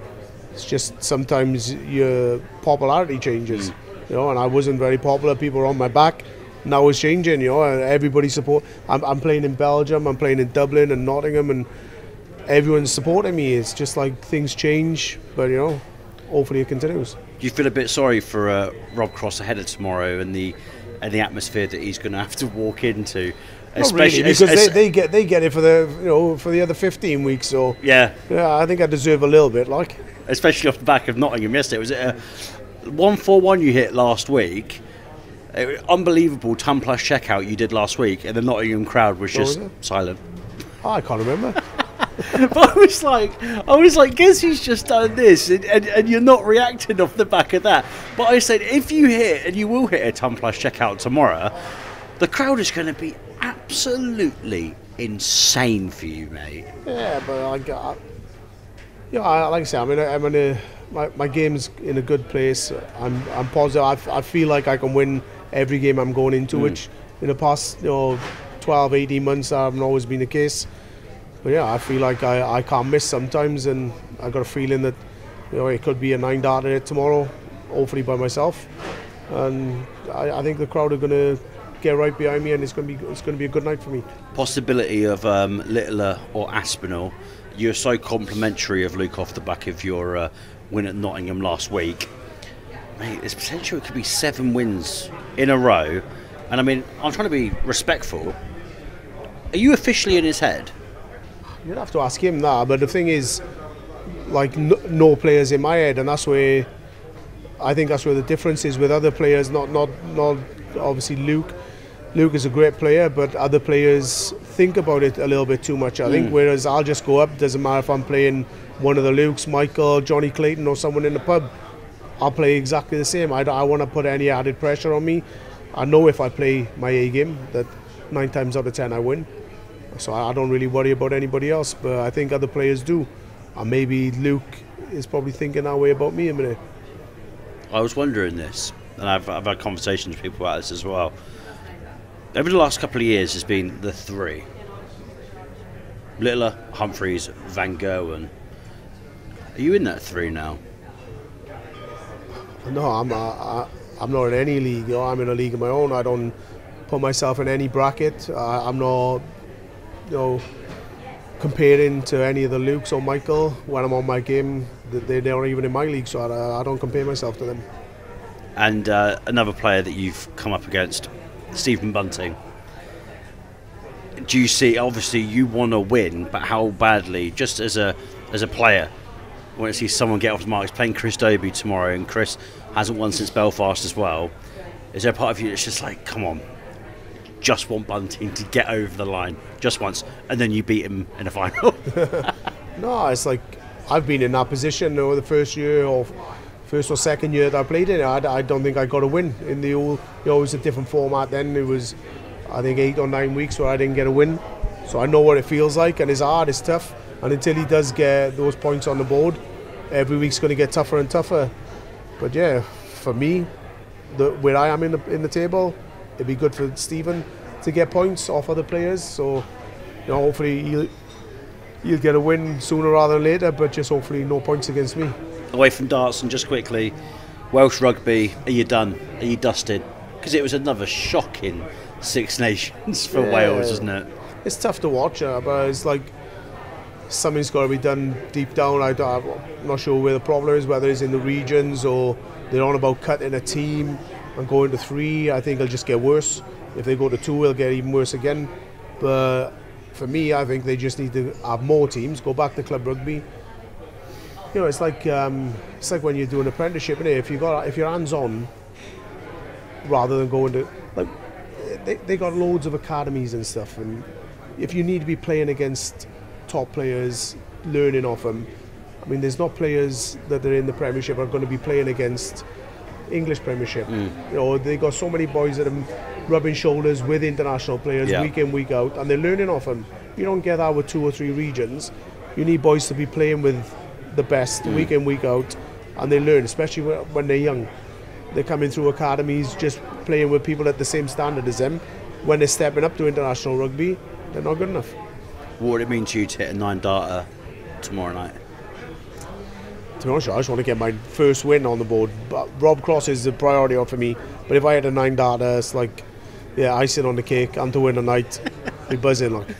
It's just sometimes your popularity changes, and I wasn't very popular. People were on my back. Now it's changing, and everybody support. I'm playing in Belgium, I'm playing in Dublin and Nottingham, and everyone's supporting me. It's just like things change, but hopefully it continues. Do you feel a bit sorry for Rob Cross ahead of tomorrow and the atmosphere that he's going to have to walk into? Especially really, because they get it for the other 15 weeks. So yeah, I think I deserve a little bit, like. Especially off the back of Nottingham yesterday. Was it a 1-4-1 you hit last week? Unbelievable ton plus checkout you did last week, and the Nottingham crowd was just silent. Oh, I can't remember. But I was like, guess he's just done this, and you're not reacting off the back of that. But I said, if you hit, and you will hit a ton plus checkout tomorrow, the crowd is going to be absolutely insane for you, mate. Yeah, but like I said, my game's in a good place. I'm positive. I feel like I can win every game I'm going into, which in the past 12, 18 months that haven't always been the case. But yeah, I feel like I can't miss sometimes, and I got a feeling that it could be a 9-darter hit tomorrow, hopefully by myself. And I think the crowd are going to get right behind me, and it's going to be a good night for me. Possibility of Littler or Aspinall. You're so complimentary of Luke off the back of your win at Nottingham last week. Mate, there's potential it could be 7 wins in a row. And I mean, I'm trying to be respectful. Are you officially in his head? You'd have to ask him that, but the thing is, like, no players in my head, and that's where I think that's where the difference is with other players. Not obviously Luke. Luke is a great player, but other players think about it a little bit too much, I think. Whereas I'll just go up. Doesn't matter if I'm playing one of the Lukes, Michael, Johnny Clayton, or someone in the pub. I'll play exactly the same. I want to put any added pressure on me. I know if I play my A game that 9 times out of 10 I win. So I don't really worry about anybody else, but I think other players do. And maybe Luke is probably thinking that way about me a minute. I was wondering this, and I've had conversations with people about this as well. Over the last couple of years, there's been the 3. Littler, Humphries, Van Gerwen. Are you in that 3 now? No, I'm not in any league. I'm in a league of my own. I don't put myself in any bracket. I'm not comparing to any of the Lukes or Michael when I'm on my game. They're not even in my league, so I don't compare myself to them. And another player that you've come up against, Stephen Bunting. Do you see, obviously you want to win, but how badly, just as a player, I want to see someone get off his mark? He's playing Chris Dobie tomorrow, and Chris hasn't won since Belfast as well. Is there a part of you that's just like, come on, just want Bunting to get over the line just once, and then you beat him in the final? No, it's like I've been in that position over the first or second year that I played in. I don't think I got a win in the old. It was a different format then. It was, I think, 8 or 9 weeks where I didn't get a win. So I know what it feels like, and it's hard, it's tough. And until he does get those points on the board, every week's going to get tougher and tougher. But yeah, for me, where I am in the table, it'd be good for Stephen to get points off other players. So hopefully he'll get a win sooner rather than later, but just hopefully no points against me. Away from darts, and just quickly, Welsh rugby, are you done? Are you dusted? Because it was another shocking Six Nations for Wales, isn't it? It's tough to watch, but it's like something's got to be done deep down. I'm not sure where the problem is, whether it's in the regions or they're on about cutting a team and going to 3. I think it'll just get worse. If they go to 2, it'll get even worse again. But for me, I think they just need to have more teams, go back to club rugby. It's like when you do an apprenticeship, innit? If you're hands-on, rather than going to, like, they got loads of academies and stuff, and if you need to be playing against top players, learning off them, I mean, there's not players that are in the Premiership are going to be playing against English Premiership. They got so many boys that are rubbing shoulders with international players week in, week out, and they're learning off them. You don't get that with 2 or 3 regions. You need boys to be playing with the best week in, week out, and they learn, especially when they're young. They're coming through academies, just playing with people at the same standard as them. When they're stepping up to international rugby, they're not good enough. What would it mean to you to hit a 9-darter tomorrow night? To be honest, I just want to get my first win on the board. But Rob Cross is the priority for me. But if I had a 9-darter, it's like, icing on the cake. I'm to win a night. Be buzzing, like.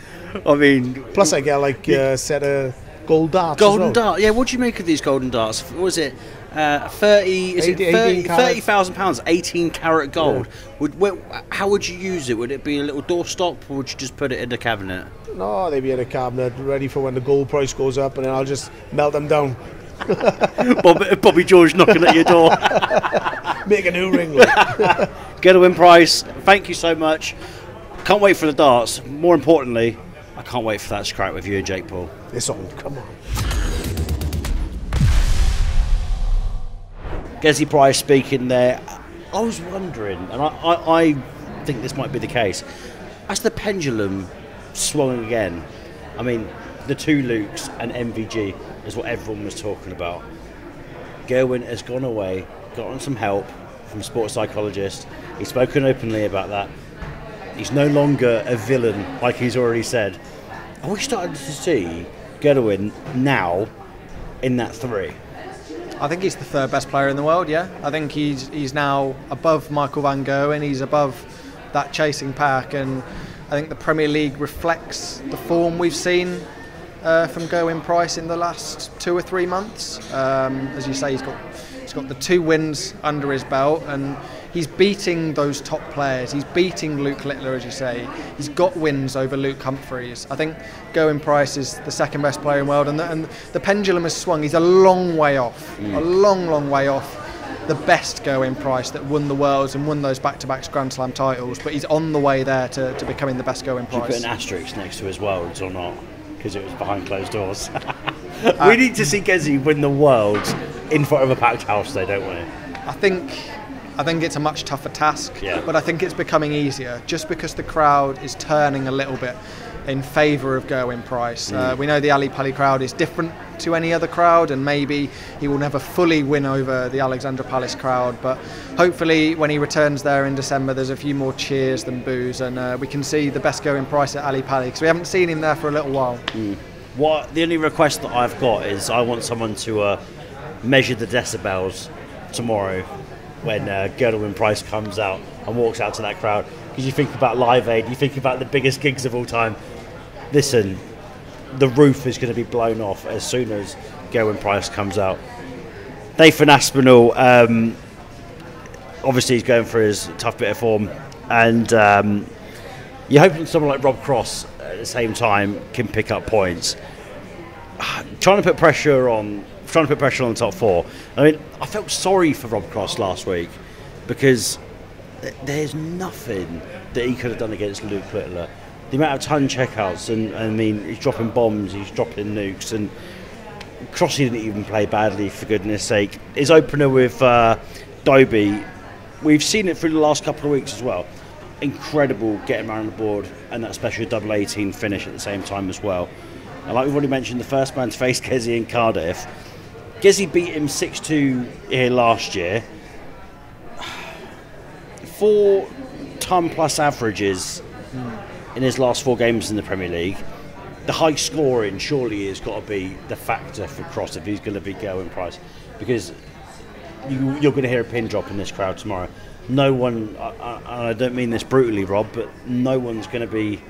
I mean, plus I get a set of gold darts. Golden dart, yeah. What do you make of these golden darts? What was it? 30,000 pounds, 18 karat gold. Yeah. How would you use it? Would it be a little doorstop, or would you just put it in the cabinet? No, they'd be in a cabinet, ready for when the gold price goes up, and then I'll just melt them down. Bobby George knocking at your door. Make a new ring. Like. Gerwyn Price, thank you so much. Can't wait for the darts. More importantly, I can't wait for that scrap with you and Jake Paul. It's on. Come on. Gezi Price speaking there. I was wondering, and I think this might be the case, as the pendulum swung again, I mean, the two Lukes and MVG is what everyone was talking about. Gerwyn has gone away, gotten some help from a sports psychologist. He's spoken openly about that. He's no longer a villain, like he's already said. Are we starting to see Gerwyn now in that 3? I think he's the 3rd best player in the world, yeah. I think he's now above Michael van Gerwen, he's above that chasing pack, and I think the Premier League reflects the form we've seen from Gerwyn Price in the last 2 or 3 months. As you say, he's got the 2 wins under his belt, and he's beating those top players. He's beating Luke Littler, as you say. He's got wins over Luke Humphries. I think Gerwyn Price is the 2nd best player in the world, and the pendulum has swung. He's a long way off, a long way off the best Gerwyn Price that won the Worlds and won those back-to-back Grand Slam titles, but he's on the way there to becoming the best Gerwyn Price. Do you put an asterisk next to his Worlds or not? Because it was behind closed doors. We need to see Gezi win the Worlds in front of a packed house, though, don't we? I think it's a much tougher task, but I think it's becoming easier just because the crowd is turning a little bit in favour of Gerwyn Price. We know the Ali Pali crowd is different to any other crowd, and maybe he will never fully win over the Alexandra Palace crowd, but hopefully when he returns there in December there's a few more cheers than boos, and we can see the best Gerwyn Price at Ali Pali, because we haven't seen him there for a little while. The only request that I've got is I want someone to measure the decibels tomorrow when Gerwyn Price comes out and walks out to that crowd, because you think about Live Aid, you think about the biggest gigs of all time. Listen, the roof is going to be blown off as soon as Gerwyn Price comes out. Nathan Aspinall, obviously he's going for his tough bit of form, and you're hoping someone like Rob Cross at the same time can pick up points. Trying to put pressure on the top 4. I mean, I felt sorry for Rob Cross last week, because there's nothing that he could have done against Luke Littler. The amount of ton checkouts, and I mean, he's dropping bombs, he's dropping nukes, and Crossy didn't even play badly, for goodness sake. His opener with Dobie, we've seen it through the last couple of weeks as well. Incredible getting around the board, and that special double 18 finish at the same time as well. And like we've already mentioned, the first man to face Gezi in Cardiff. Gezi beat him 6-2 here last year. 4 ton plus averages in his last 4 games in the Premier League. The high scoring surely has got to be the factor for Cross if he's going to be Gerwyn Price, because you're going to hear a pin drop in this crowd tomorrow. No one, I don't mean this brutally, Rob, but no one's going to be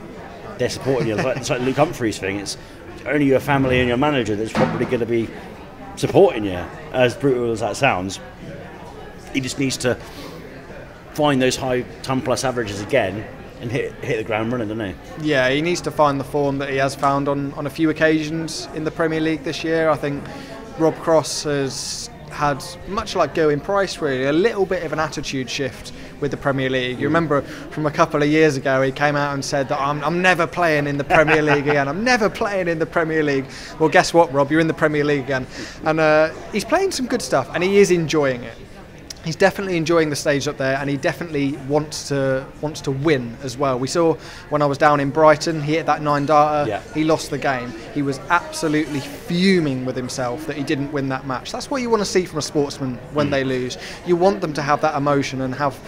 there supporting you. It's like Luke Humphries thing. It's only your family and your manager that's probably going to be supporting you, as brutal as that sounds. He just needs to find those high ton plus averages again and hit the ground running, doesn't he? Yeah, he needs to find the form that he has found on a few occasions in the Premier League this year. I think Rob Cross has had, much like Gerwyn Price really, a little bit of an attitude shift with the Premier League. You remember from a couple of years ago he came out and said that I'm never playing in the Premier League again, I'm never playing in the Premier League. Well, guess what, Rob, you're in the Premier League again, and he's playing some good stuff and he is enjoying it. He's definitely enjoying the stage up there, and he definitely wants to win as well. We saw when I was down in Brighton, he hit that 9-darter, he lost the game. He was absolutely fuming with himself that he didn't win that match. That's what you want to see from a sportsman when they lose. You want them to have that emotion and have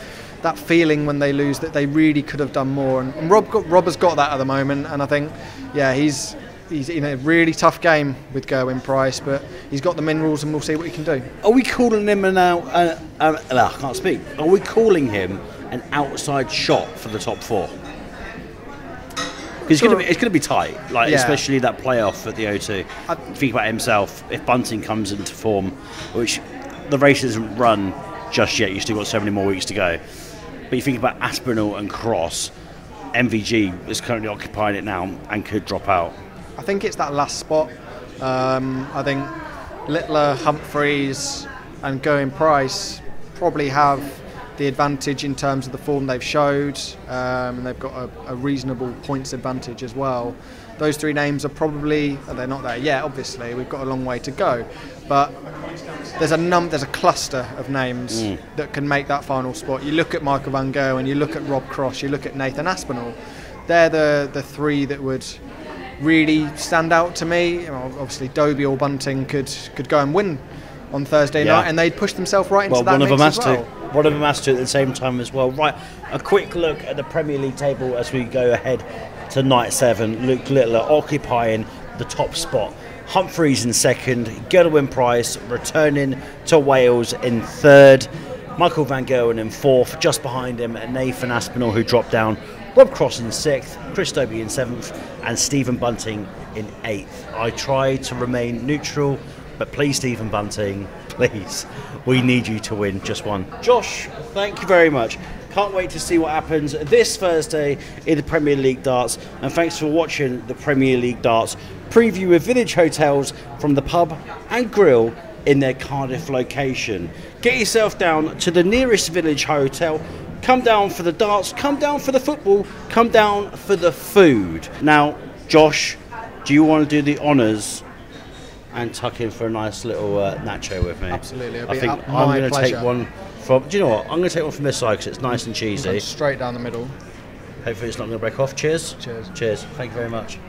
that feeling when they lose that they really could have done more. And Rob has got that at the moment, and I think, yeah, he's in a really tough game with Gerwyn Price, but he's got the minerals, and we'll see what he can do. Are we calling him I can't speak. Are we calling him an outside shot for the top 4? Because it's going to be tight, especially that playoff at the O2. Think about himself. If Bunting comes into form, which the race isn't run just yet, you've still got so many more weeks to go. But you think about Aspinall and Cross, MVG is currently occupying it now and could drop out. I think it's that last spot. I think Littler, Humphries and Gerwyn Price probably have the advantage in terms of the form they've showed, and they've got a reasonable points advantage as well. Those three names are probably, they're not there yet, obviously, we've got a long way to go, but there's a cluster of names that can make that final spot. You look at Michael van Gerwen, you look at Rob Cross, you look at Nathan Aspinall. They're the three that would really stand out to me. You know, obviously Dobie or Bunting could go and win on Thursday night, and they'd push themselves right into that mix as well. One of them has to at the same time as well. Right, a quick look at the Premier League table as we go ahead to night 7. Luke Littler occupying the top spot. Humphries in second. Gerwyn Price returning to Wales in third. Michael van Gerwen in fourth. Just behind him, Nathan Aspinall, who dropped down. Rob Cross in 6th, Chris Dobie in 7th, and Stephen Bunting in 8th. I try to remain neutral, but please, Stephen Bunting, please, we need you to win just one. Josh, thank you very much. Can't wait to see what happens this Thursday in the Premier League darts, and thanks for watching the Premier League darts preview with Village Hotels from the pub and grill in their Cardiff location. Get yourself down to the nearest Village Hotel. Come down for the darts, come down for the football, come down for the food. Now, Josh, do you want to do the honours and tuck in for a nice little nacho with me? Absolutely. I think I'm going to take one from... Do you know what? I'm going to take one from this side because it's nice and cheesy. Straight down the middle. Hopefully it's not going to break off. Cheers. Cheers. Cheers. Thank you very much.